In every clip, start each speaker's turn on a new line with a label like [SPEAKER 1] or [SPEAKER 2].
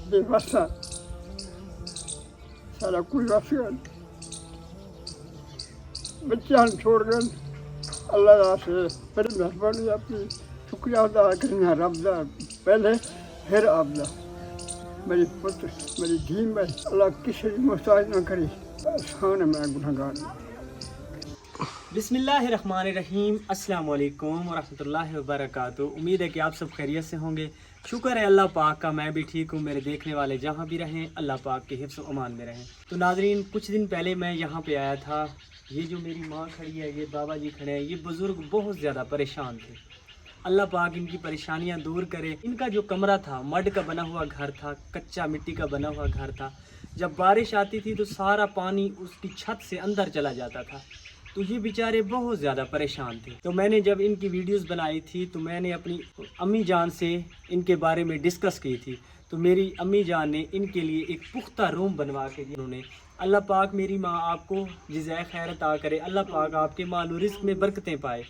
[SPEAKER 1] بے واسطہ سارا کوئی واسطہ بچہ چھوڑ گئے اللہ سے بڑی مہربانی اپنی شکریہ ادا کرنا رب دا پہلے پھر آپ دا میری پتر میری دھیم ہے اللہ کسی بھی محتاج نہ کرے احسان ہے میں گنہگار ہوں۔
[SPEAKER 2] بسم اللہ الرحمن الرحیم۔ السلام علیکم ورحمۃ اللہ وبرکاتہ۔ امید ہے کہ آپ سب خیریت سے ہوں گے۔ شکر ہے اللہ پاک کا، میں بھی ٹھیک ہوں، میرے دیکھنے والے جہاں بھی رہیں اللہ پاک کے حفظ و امان میں رہیں۔ تو ناظرین، کچھ دن پہلے میں یہاں پہ آیا تھا، یہ جو میری ماں کھڑی ہے، یہ بابا جی کھڑے ہیں، یہ بزرگ بہت زیادہ پریشان تھے۔ اللہ پاک ان کی پریشانیاں دور کرے۔ ان کا جو کمرہ تھا مڈ کا بنا ہوا گھر تھا، کچا مٹی کا بنا ہوا گھر تھا۔ جب بارش آتی تھی تو سارا پانی اس کی چھت سے اندر چلا جاتا تھا، تو یہ بیچارے بہت زیادہ پریشان تھے۔ تو میں نے جب ان کی ویڈیوز بنائی تھی تو میں نے اپنی امی جان سے ان کے بارے میں ڈسکس کی تھی، تو میری امی جان نے ان کے لیے ایک پختہ روم بنوا کے دیا انہوں نے۔ اللہ پاک میری ماں آپ کو جزائے خیر عطا کرے، اللہ پاک آپ کے مال و رزق میں برکتیں پائے۔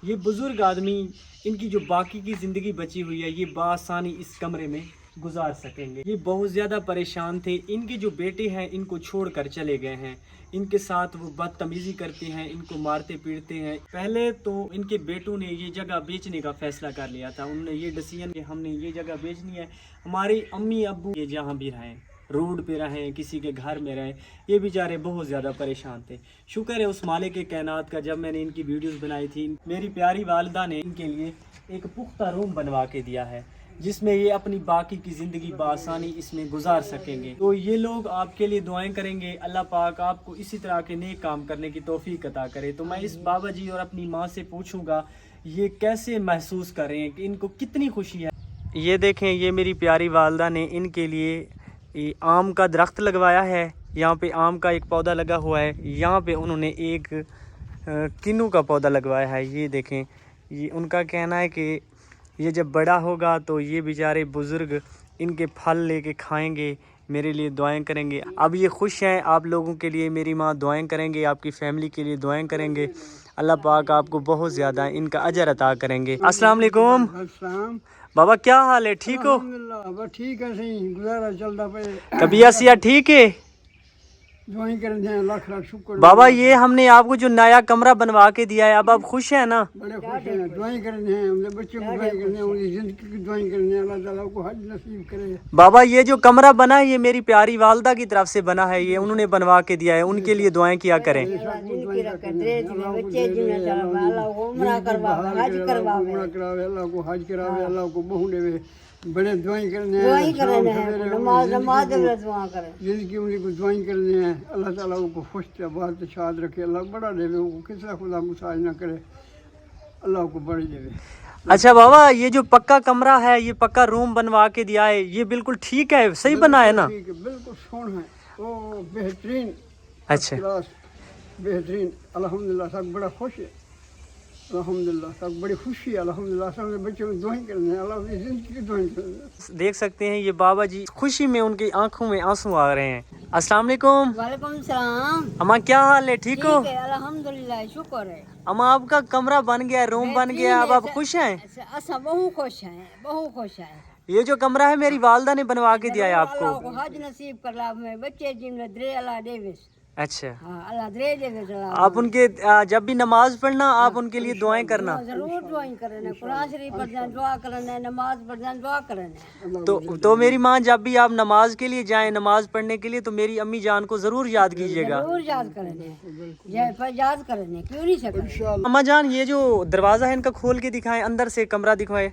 [SPEAKER 2] یہ بزرگ آدمی ان کی جو باقی کی زندگی بچی ہوئی ہے یہ بآسانی اس کمرے میں گزار سکیں گے۔ یہ بہت زیادہ پریشان تھے۔ ان کے جو بیٹے ہیں ان کو چھوڑ کر چلے گئے ہیں، ان کے ساتھ وہ بدتمیزی کرتے ہیں، ان کو مارتے پیٹتے ہیں۔ پہلے تو ان کے بیٹوں نے یہ جگہ بیچنے کا فیصلہ کر لیا تھا، انہوں نے یہ ڈیسیژن کہ ہم نے یہ جگہ بیچنی ہے، ہماری امی ابو یہ جہاں بھی رہیں، روڈ پہ رہیں، کسی کے گھر میں رہیں، یہ بیچارے بہت زیادہ پریشان تھے۔ شکر ہے اس مالک کے کائنات کا، جب میں نے ان کی ویڈیوز بنائی تھی میری پیاری والدہ نے ان کے لیے ایک پختہ روم بنوا کے دیا ہے، جس میں یہ اپنی باقی کی زندگی بآسانی اس میں گزار سکیں گے۔ تو یہ لوگ آپ کے لیے دعائیں کریں گے، اللہ پاک آپ کو اسی طرح کے نیک کام کرنے کی توفیق عطا کرے۔ تو میں اس بابا جی اور اپنی ماں سے پوچھوں گا یہ کیسے محسوس کر رہے ہیں، کہ ان کو کتنی خوشی ہے۔ یہ دیکھیں، یہ میری پیاری والدہ نے ان کے لیے یہ آم کا درخت لگوایا ہے، یہاں پہ آم کا ایک پودا لگا ہوا ہے، یہاں پہ انہوں نے ایک کنو کا پودا لگوایا ہے۔ یہ دیکھیں، یہ ان کا کہنا ہے کہ یہ جب بڑا ہوگا تو یہ بیچارے بزرگ ان کے پھل لے کے کھائیں گے، میرے لیے دعائیں کریں گے۔ اب یہ خوش ہیں، آپ لوگوں کے لیے میری ماں دعائیں کریں گے، آپ کی فیملی کے لیے دعائیں کریں گے، اللہ پاک آپ کو بہت زیادہ ان کا اجر عطا کریں گے۔ السلام علیکم
[SPEAKER 1] السلام،
[SPEAKER 2] بابا، کیا حال ہے؟ ٹھیک ہو؟
[SPEAKER 1] الحمدللہ بس ٹھیک ہے، صحیح گزارا چلتا پہ
[SPEAKER 2] طبیعت صحت ٹھیک ہے؟
[SPEAKER 1] دعائیں کرتے ہیں، لاکھ لاکھ شکر۔
[SPEAKER 2] بابا یہ ہم نے آپ کو جو نیا کمرہ بنوا کے دیا ہے، اب آپ خوش ہیں نا؟
[SPEAKER 1] بڑے خوش ہیں، دعائیں کرتے ہیں، ان کے بچوں کو دعائیں کرتے ہیں، ان کی زندگی کی دعائیں کرتے ہیں، اللہ تعالیٰ کو حج نصیب کرے۔
[SPEAKER 2] بابا یہ جو کمرہ بنا ہے یہ میری پیاری والدہ کی طرف سے بنا ہے، یہ انہوں نے بنوا کے دیا ہے، ان کے لیے دعائیں کیا کریں۔
[SPEAKER 1] عمرہ کراوے، اللہ کو حج کراوے، اللہ کو بہو دے، بڑے دعائیں کرنے ہیں، زندگی ان کو دعائیں کرنے ہیں، اللہ تعالیٰ کو خوش آباد شاد رکھے، اللہ بڑا دے، وہ کس طرح خدا مساج نہ کرے، اللہ کو بڑی دے۔
[SPEAKER 2] اچھا بابا، یہ جو پکا کمرہ ہے، یہ پکا روم بنوا کے دیا ہے، یہ بالکل ٹھیک ہے، صحیح بنا ہے نا؟
[SPEAKER 1] ٹھیک ہے، بالکل سونا ہے، وہ بہترین،
[SPEAKER 2] اچھا
[SPEAKER 1] کلاس بہترین، الحمدللہ سب بڑا خوش ہے، الحمدللہ سب بڑی خوشی ہے، الحمدللہ سب نے بچوں میں دعائیں کرنے ہیں، اللہ کی زندگی کی دعائیں کرنے ہیں۔
[SPEAKER 2] دیکھ سکتے ہیں یہ بابا جی خوشی میں ان کی آنکھوں میں آنسو آ رہے ہیں۔ السلام علیکم
[SPEAKER 3] وعلیکم السلام،
[SPEAKER 2] اما، کیا حال ہے؟ ٹھیک ہو؟
[SPEAKER 3] ٹھیک ہے الحمدللہ، شکر ہے۔
[SPEAKER 2] اما آپ کا کمرہ بن گیا، روم بن گیا، اب آپ خوش ہیں؟
[SPEAKER 3] اچھا، بہت خوش ہیں، بہت خوش ہیں۔
[SPEAKER 2] یہ جو کمرہ ہے میری والدہ نے بنوا کے دیا ہے آپ
[SPEAKER 3] اللہ
[SPEAKER 2] کو۔
[SPEAKER 3] کو حج نصیب کر لا، میں بچے جن درے اللہ دیوس،
[SPEAKER 2] اچھا،
[SPEAKER 3] ہاں اللہ درے دیوس اللہ۔
[SPEAKER 2] آپ ان کے جب بھی نماز پڑھنا آپ ان کے لیے دعائیں کرنا۔
[SPEAKER 3] ضرور دعائیں کرنا، قرآن شریف پڑھنا، دعا کرنا، نماز پڑھنا، دعا کرنا۔
[SPEAKER 2] تو میری ماں جب بھی آپ نماز کے لیے جائیں، نماز پڑھنے کے لیے، تو میری امی جان کو ضرور یاد کیجیے گا۔
[SPEAKER 3] ضرور یاد کرنے، یاد کرنے، کیوں نہیں سکتے۔
[SPEAKER 2] اما جان یہ جو دروازہ ہے ان کا کھول کے دکھائیں، اندر سے کمرہ دکھوائے۔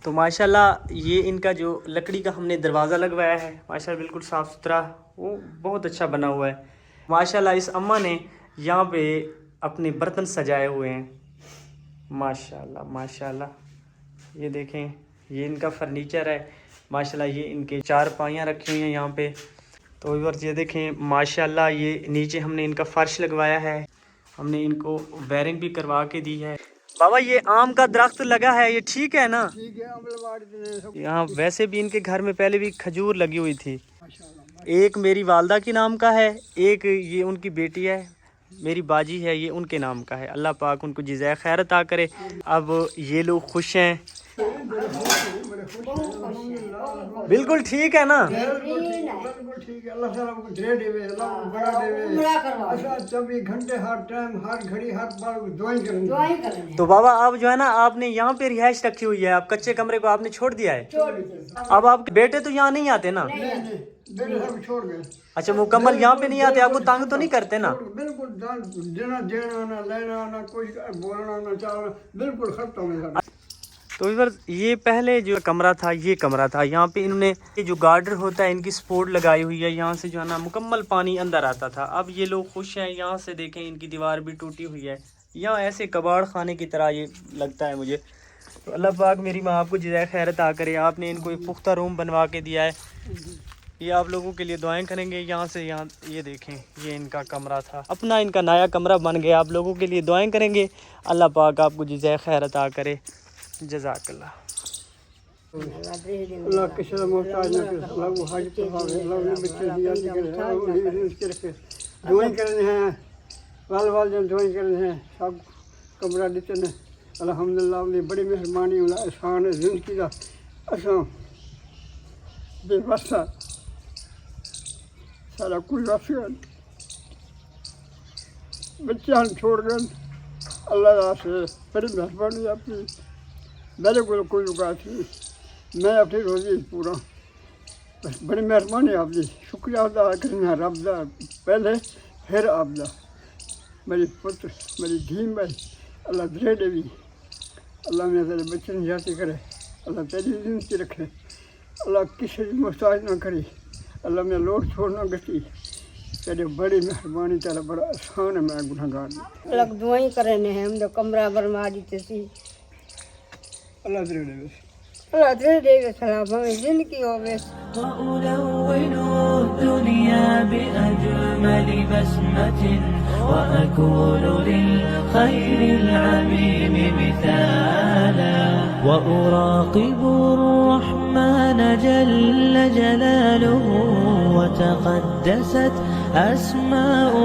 [SPEAKER 2] تو ماشاءاللہ یہ ان کا جو لکڑی کا ہم نے دروازہ لگوایا ہے، ماشاءاللہ بالکل صاف ستھرا، وہ بہت اچھا بنا ہوا ہے۔ ماشاءاللہ اس اماں نے یہاں پہ اپنے برتن سجائے ہوئے ہیں، ماشاءاللہ ماشاءاللہ۔ یہ دیکھیں، یہ ان کا فرنیچر ہے، ماشاءاللہ یہ ان کے چار پائیاں رکھی ہوئی ہیں یہاں پہ۔ تو ویورز یہ دیکھیں، ماشاءاللہ یہ نیچے ہم نے ان کا فرش لگوایا ہے، ہم نے ان کو وائرنگ بھی کروا کے دی ہے۔ بابا یہ آم کا درخت لگا ہے، یہ ٹھیک ہے نا؟
[SPEAKER 1] ٹھیک ہے، عمل واڑ دے سب
[SPEAKER 2] یہاں ویسے بھی ان کے گھر میں پہلے بھی کھجور لگی ہوئی تھی،
[SPEAKER 1] ماشاءاللہ
[SPEAKER 2] ایک میری والدہ کے نام کا ہے، ایک یہ ان کی بیٹی ہے میری باجی ہے، یہ ان کے نام کا ہے۔ اللہ پاک ان کو جزائے خیر عطا کرے۔ اب یہ لوگ خوش ہیں، بالکل ٹھیک ہے نا؟
[SPEAKER 1] بالکل ٹھیک ہے، اللہ تعالیٰ کو دے دے، اللہ کو بڑا دے، اچھا 24 گھنٹے ہر ٹائم ہر گھڑی ہر پل دعائیں کریں گے۔
[SPEAKER 2] تو بابا آپ جو ہے نا، آپ نے یہاں پہ رہائش رکھی ہوئی ہے، آپ کچے کمرے کو آپ نے چھوڑ دیا ہے؟ اب آپ کے بیٹے تو یہاں نہیں آتے نا؟
[SPEAKER 1] نہیں بیٹے سب چھوڑ گئے۔
[SPEAKER 2] اچھا مکمل یہاں پہ نہیں آتے، آپ کو تنگ تو نہیں کرتے نا؟
[SPEAKER 1] بالکل دینا نہ لینا نہ کوئی بولنا نہ چالنا، بالکل ختم ہے۔
[SPEAKER 2] تو یہ پہلے جو کمرہ تھا، یہ کمرہ تھا، یہاں پہ انہوں نے یہ جو گارڈر ہوتا ہے ان کی سپورٹ لگائی ہوئی ہے، یہاں سے جو ہے نا مکمل پانی اندر آتا تھا۔ اب یہ لوگ خوش ہیں، یہاں سے دیکھیں ان کی دیوار بھی ٹوٹی ہوئی ہے، یہاں ایسے کباڑ خانے کی طرح یہ لگتا ہے مجھے۔ تو اللہ پاک میری ماں آپ کو جزائے خیر عطا کرے، آپ نے ان کو ایک پختہ روم بنوا کے دیا ہے، یہ آپ لوگوں کے لیے دعائیں کریں گے۔ یہاں سے یہاں یہ دیکھیں، یہ ان کا کمرہ تھا، اپنا ان کا نیا کمرہ بن گیا، آپ لوگوں کے لیے دعائیں کریں گے، اللہ پاک آپ کو جزائے خیر عطا کرے۔ جزاک اللہ۔
[SPEAKER 1] اللہ کسی کا محتاج نہ کرے، اللہ کو حاجت پرواے، اللہ انہیں بچے دیا کرے، اللہ انہیں رزق رکھے۔ دعائیں کرنے ہیں، والدین دعائیں کرنے ہیں، سب کمرہ دیتے ہیں۔ الحمدللہ انہیں بڑی مہربانی، انہیں احسان ہے زندگی کا، اساں بے واسطہ سارا کوئی واسطہ بچے ہم چھوڑ گئے، اللہ سے بڑی مہربانی اپنی، میرے کو کوئی بات نہیں، میں اپنی روزی پورا، بس بڑی مہربانی آپ کی، شکریہ ادا کرنا رب دا، پہلے پھر آپ دا، میری پتر میری دھیم بھائی، اللہ دے دے بھی، اللہ میں تیرے بچے نجاتی کرے، اللہ تیری زندگی رکھے، اللہ کسی بھی محتاج نہ کرے، اللہ میں لوٹ چھوڑنا گتی، تیری بڑی مہربانی، تیرا بڑا احسان ہے، میں گناہ گار نہیں۔
[SPEAKER 3] لگ دعائیں کرنے ہیں، ہم تو کمرہ برما دیتے سی،
[SPEAKER 1] اللہ دے دے بس۔
[SPEAKER 3] اللہ دے دے گا سلام ہمیں زندگی ہو بس۔
[SPEAKER 4] وألون الدنيا بأجمل بسمة وأكون للخير العميم مثالا وأراقب الرحمن جل جلاله وتقدست أسماؤه